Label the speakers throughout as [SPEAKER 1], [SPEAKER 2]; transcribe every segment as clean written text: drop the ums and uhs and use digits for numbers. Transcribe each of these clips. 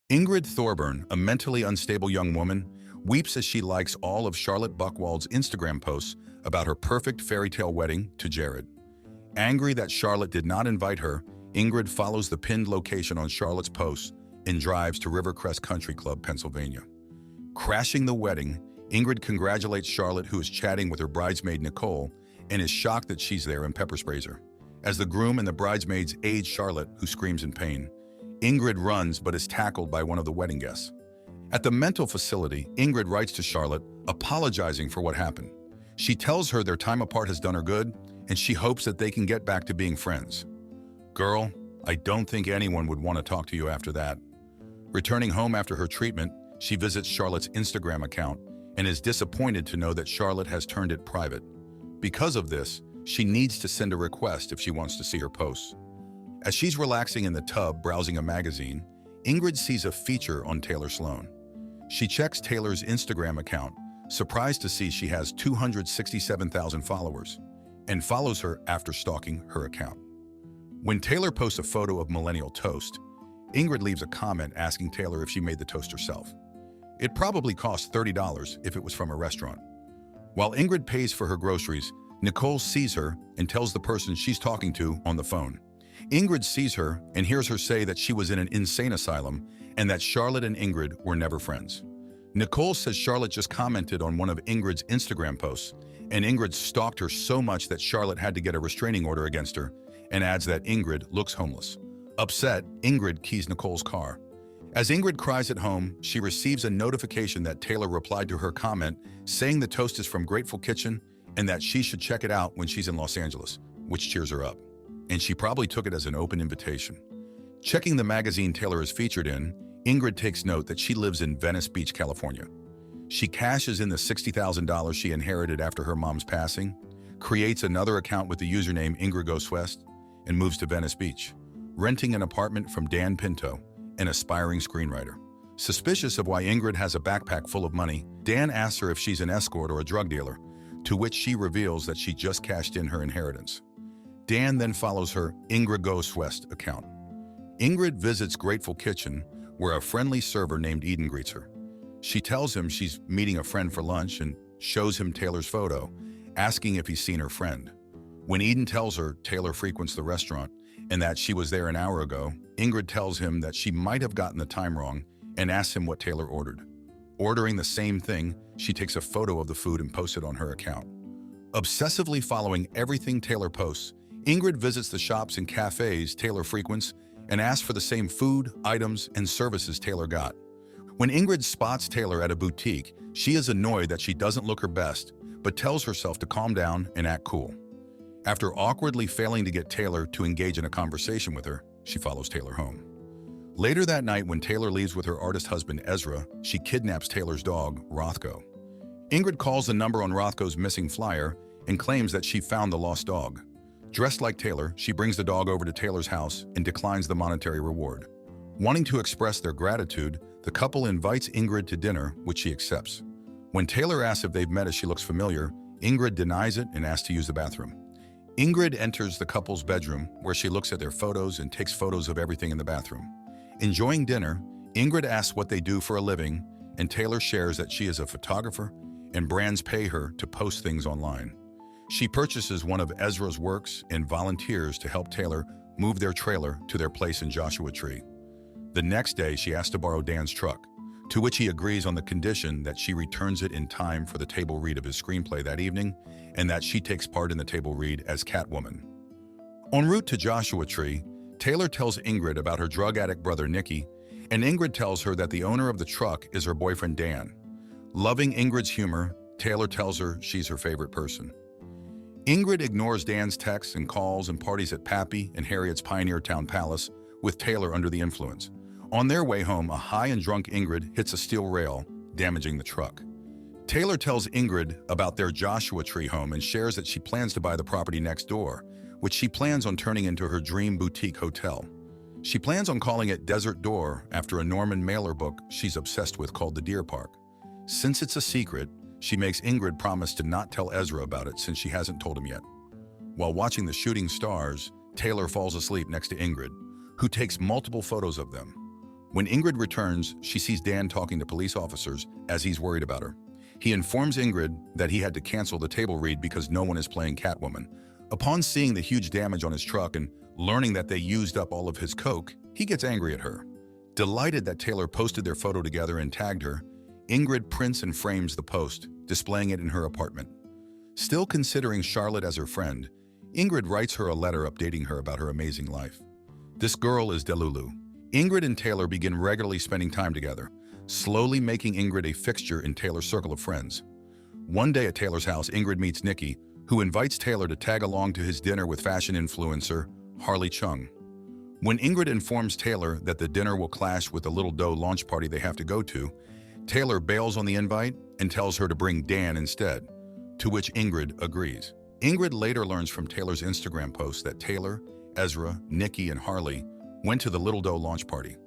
[SPEAKER 1] Ingrid Thorburn, a mentally unstable young woman, weeps as she likes all of Charlotte Buchwald's Instagram posts about her perfect fairy tale wedding to Jared. Angry that Charlotte did not invite her, Ingrid follows the pinned location on Charlotte's posts and drives to Rivercrest Country Club, Pennsylvania. Crashing the wedding, Ingrid congratulates Charlotte, who is chatting with her bridesmaid Nicole, and is shocked that she's there and pepper sprays her. As the groom and the bridesmaids aid Charlotte, who screams in pain, Ingrid runs but is tackled by one of the wedding guests. At the mental facility, Ingrid writes to Charlotte, apologizing for what happened. She tells her their time apart has done her good, and she hopes that they can get back to being friends. Girl, I don't think anyone would want to talk to you after that. Returning home after her treatment, she visits Charlotte's Instagram account and is disappointed to know that Charlotte has turned it private. Because of this, she needs to send a request if she wants to see her posts. As she's relaxing in the tub browsing a magazine, Ingrid sees a feature on Taylor Sloan. She checks Taylor's Instagram account, surprised to see she has 267,000 followers, and follows her after stalking her account. When Taylor posts a photo of Millennial Toast, Ingrid leaves a comment asking Taylor if she made the toast herself. It probably cost $30 if it was from a restaurant. While Ingrid pays for her groceries, Nicole sees her and tells the person she's talking to on the phone. Ingrid sees her and hears her say that she was in an insane asylum and that Charlotte and Ingrid were never friends. Nicole says Charlotte just commented on one of Ingrid's Instagram posts, and Ingrid stalked her so much that Charlotte had to get a restraining order against her, and adds that Ingrid looks homeless. Upset, Ingrid keys Nicole's car. As Ingrid cries at home, she receives a notification that Taylor replied to her comment saying the toast is from Grateful Kitchen and that she should check it out when she's in Los Angeles, which cheers her up. And she probably took it as an open invitation. Checking the magazine Taylor is featured in, Ingrid takes note that she lives in Venice Beach, California. She cashes in the $60,000 she inherited after her mom's passing, creates another account with the username Ingrid Goes West, and moves to Venice Beach, renting an apartment from Dan Pinto, an aspiring screenwriter. Suspicious of why Ingrid has a backpack full of money, Dan asks her if she's an escort or a drug dealer, to which she reveals that she just cashed in her inheritance. Dan then follows her Ingrid Goes West account. Ingrid visits Grateful Kitchen, where a friendly server named Eden greets her. She tells him she's meeting a friend for lunch and shows him Taylor's photo, asking if he's seen her friend. When Eden tells her Taylor frequents the restaurant and that she was there an hour ago, Ingrid tells him that she might have gotten the time wrong and asks him what Taylor ordered. Ordering the same thing, she takes a photo of the food and posts it on her account. Obsessively following everything Taylor posts, Ingrid visits the shops and cafes Taylor frequents and asks for the same food, items, and services Taylor got. When Ingrid spots Taylor at a boutique, she is annoyed that she doesn't look her best, but tells herself to calm down and act cool. After awkwardly failing to get Taylor to engage in a conversation with her, she follows Taylor home. Later that night, when Taylor leaves with her artist husband Ezra, she kidnaps Taylor's dog, Rothko. Ingrid calls the number on Rothko's missing flyer and claims that she found the lost dog. Dressed like Taylor, she brings the dog over to Taylor's house and declines the monetary reward. Wanting to express their gratitude, the couple invites Ingrid to dinner, which she accepts. When Taylor asks if they've met as she looks familiar, Ingrid denies it and asks to use the bathroom. Ingrid enters the couple's bedroom, where she looks at their photos and takes photos of everything in the bathroom. Enjoying dinner, Ingrid asks what they do for a living, and Taylor shares that she is a photographer and brands pay her to post things online. She purchases one of Ezra's works and volunteers to help Taylor move their trailer to their place in Joshua Tree. The next day, she asks to borrow Dan's truck, to which he agrees on the condition that she returns it in time for the table read of his screenplay that evening, and that she takes part in the table read as Catwoman. En route to Joshua Tree, Taylor tells Ingrid about her drug addict brother Nicky, and Ingrid tells her that the owner of the truck is her boyfriend Dan. Loving Ingrid's humor, Taylor tells her she's her favorite person. Ingrid ignores Dan's texts and calls and parties at Pappy and Harriet's Pioneer Town Palace with Taylor under the influence. On their way home, a high and drunk Ingrid hits a steel rail, damaging the truck. Taylor tells Ingrid about their Joshua Tree home and shares that she plans to buy the property next door, which she plans on turning into her dream boutique hotel. She plans on calling it Desert Door after a Norman Mailer book she's obsessed with called The Deer Park. Since it's a secret, she makes Ingrid promise to not tell Ezra about it since she hasn't told him yet. While watching the shooting stars, Taylor falls asleep next to Ingrid, who takes multiple photos of them. When Ingrid returns, she sees Dan talking to police officers as he's worried about her. He informs Ingrid that he had to cancel the table read because no one is playing Catwoman. Upon seeing the huge damage on his truck and learning that they used up all of his coke, he gets angry at her. Delighted that Taylor posted their photo together and tagged her, Ingrid prints and frames the post, displaying it in her apartment. Still considering Charlotte as her friend, Ingrid writes her a letter updating her about her amazing life. This girl is Delulu. Ingrid and Taylor begin regularly spending time together, slowly making Ingrid a fixture in Taylor's circle of friends. One day at Taylor's house, Ingrid meets Nikki, who invites Taylor to tag along to his dinner with fashion influencer Harley Chung. When Ingrid informs Taylor that the dinner will clash with the Little Doe launch party they have to go to, Taylor bails on the invite and tells her to bring Dan instead, to which Ingrid agrees. Ingrid later learns from Taylor's Instagram post that Taylor, Ezra, Nikki, and Harley went to the Little Doe launch party.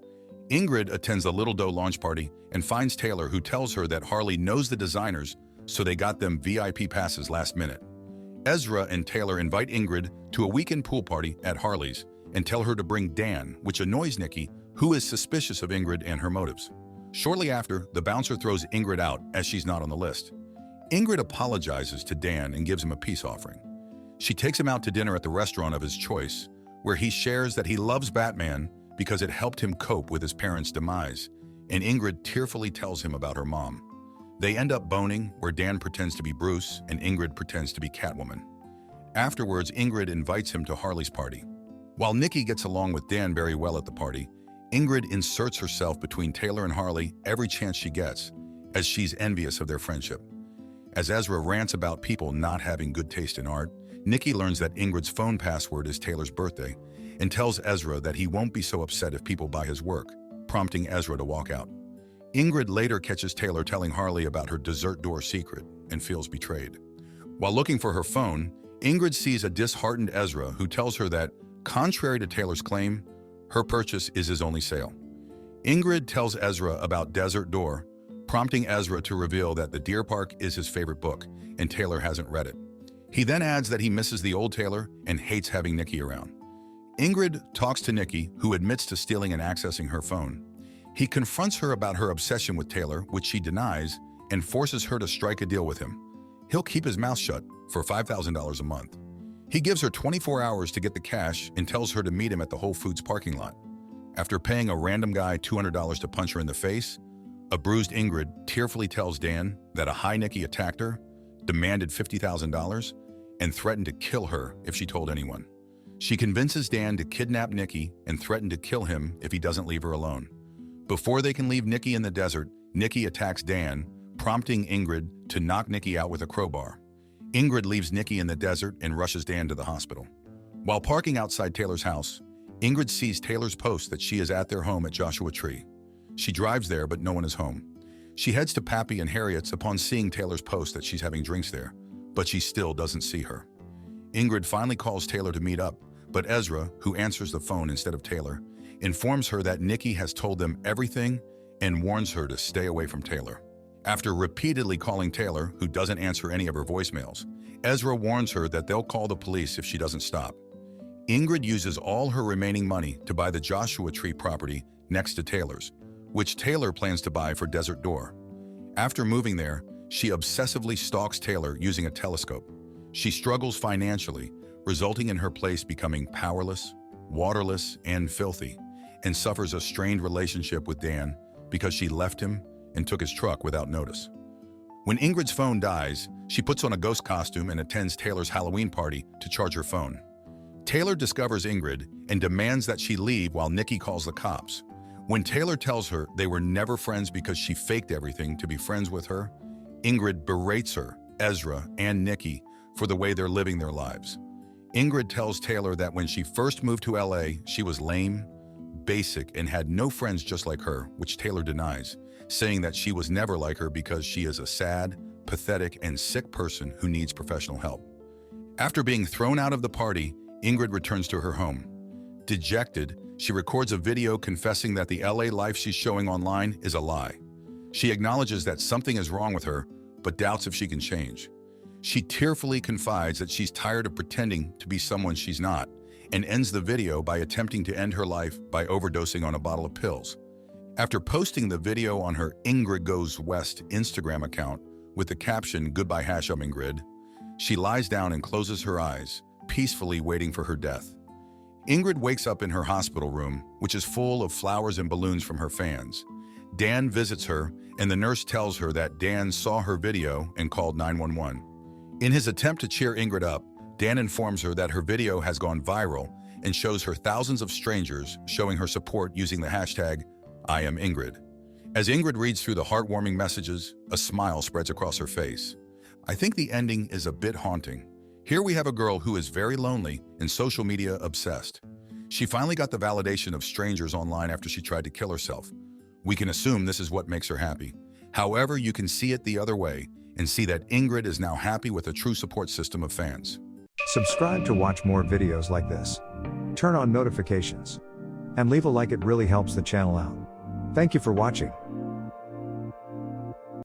[SPEAKER 1] Ingrid attends the Little Doe launch party and finds Taylor, who tells her that Harley knows the designers, so they got them VIP passes last minute. Ezra and Taylor invite Ingrid to a weekend pool party at Harley's and tell her to bring Dan, which annoys Nikki, who is suspicious of Ingrid and her motives. Shortly after, the bouncer throws Ingrid out as she's not on the list. Ingrid apologizes to Dan and gives him a peace offering. She takes him out to dinner at the restaurant of his choice, where he shares that he loves Batman because it helped him cope with his parents' demise, and Ingrid tearfully tells him about her mom. They end up boning, where Dan pretends to be Bruce and Ingrid pretends to be Catwoman. Afterwards, Ingrid invites him to Harley's party. While Nikki gets along with Dan very well at the party, Ingrid inserts herself between Taylor and Harley every chance she gets, as she's envious of their friendship. As Ezra rants about people not having good taste in art, Nikki learns that Ingrid's phone password is Taylor's birthday and tells Ezra that he won't be so upset if people buy his work, prompting Ezra to walk out. Ingrid later catches Taylor telling Harley about her dessert door secret and feels betrayed. While looking for her phone, Ingrid sees a disheartened Ezra who tells her that, contrary to Taylor's claim, her purchase is his only sale. Ingrid tells Ezra about Desert Door, prompting Ezra to reveal that The Deer Park is his favorite book and Taylor hasn't read it. He then adds that he misses the old Taylor and hates having Nikki around. Ingrid talks to Nikki, who admits to stealing and accessing her phone. He confronts her about her obsession with Taylor, which she denies, and forces her to strike a deal with him. He'll keep his mouth shut for $5,000 a month. He gives her 24 hours to get the cash and tells her to meet him at the Whole Foods parking lot. After paying a random guy $200 to punch her in the face, a bruised Ingrid tearfully tells Dan that a high Nikki attacked her, demanded $50,000, and threatened to kill her if she told anyone. She convinces Dan to kidnap Nikki and threaten to kill him if he doesn't leave her alone. Before they can leave Nikki in the desert, Nikki attacks Dan, prompting Ingrid to knock Nikki out with a crowbar. Ingrid leaves Nikki in the desert and rushes Dan to the hospital. While parking outside Taylor's house, Ingrid sees Taylor's post that she is at their home at Joshua Tree. She drives there, but no one is home. She heads to Pappy and Harriet's upon seeing Taylor's post that she's having drinks there, but she still doesn't see her. Ingrid finally calls Taylor to meet up, but Ezra, who answers the phone instead of Taylor, informs her that Nikki has told them everything and warns her to stay away from Taylor. After repeatedly calling Taylor, who doesn't answer any of her voicemails, Ezra warns her that they'll call the police if she doesn't stop. Ingrid uses all her remaining money to buy the Joshua Tree property next to Taylor's, which Taylor plans to buy for Desert Door. After moving there, she obsessively stalks Taylor using a telescope. She struggles financially, resulting in her place becoming powerless, waterless, and filthy, and suffers a strained relationship with Dan because she left him and took his truck without notice. When Ingrid's phone dies, she puts on a ghost costume and attends Taylor's Halloween party to charge her phone. Taylor discovers Ingrid and demands that she leave while Nikki calls the cops. When Taylor tells her they were never friends because she faked everything to be friends with her, Ingrid berates her, Ezra, and Nikki for the way they're living their lives. Ingrid tells Taylor that when she first moved to LA, she was lame, basic, and had no friends just like her, which Taylor denies, saying that she was never like her because she is a sad, pathetic, and sick person who needs professional help. After being thrown out of the party, Ingrid returns to her home. Dejected, she records a video confessing that the LA life she's showing online is a lie. She acknowledges that something is wrong with her, but doubts if she can change. She tearfully confides that she's tired of pretending to be someone she's not, and ends the video by attempting to end her life by overdosing on a bottle of pills. After posting the video on her Ingrid Goes West Instagram account with the caption, "Goodbye Ingrid," she lies down and closes her eyes, peacefully waiting for her death. Ingrid wakes up in her hospital room, which is full of flowers and balloons from her fans. Dan visits her, and the nurse tells her that Dan saw her video and called 911. In his attempt to cheer Ingrid up, Dan informs her that her video has gone viral and shows her thousands of strangers showing her support using the hashtag #IamIngrid. As Ingrid reads through the heartwarming messages, a smile spreads across her face. I think the ending is a bit haunting. Here we have a girl who is very lonely and social media obsessed. She finally got the validation of strangers online after she tried to kill herself. We can assume this is what makes her happy. However, you can see it the other way and see that Ingrid is now happy with a true support system of fans.
[SPEAKER 2] Subscribe to watch more videos like this. Turn on notifications. And leave a like, it really helps the channel out. Thank you for watching.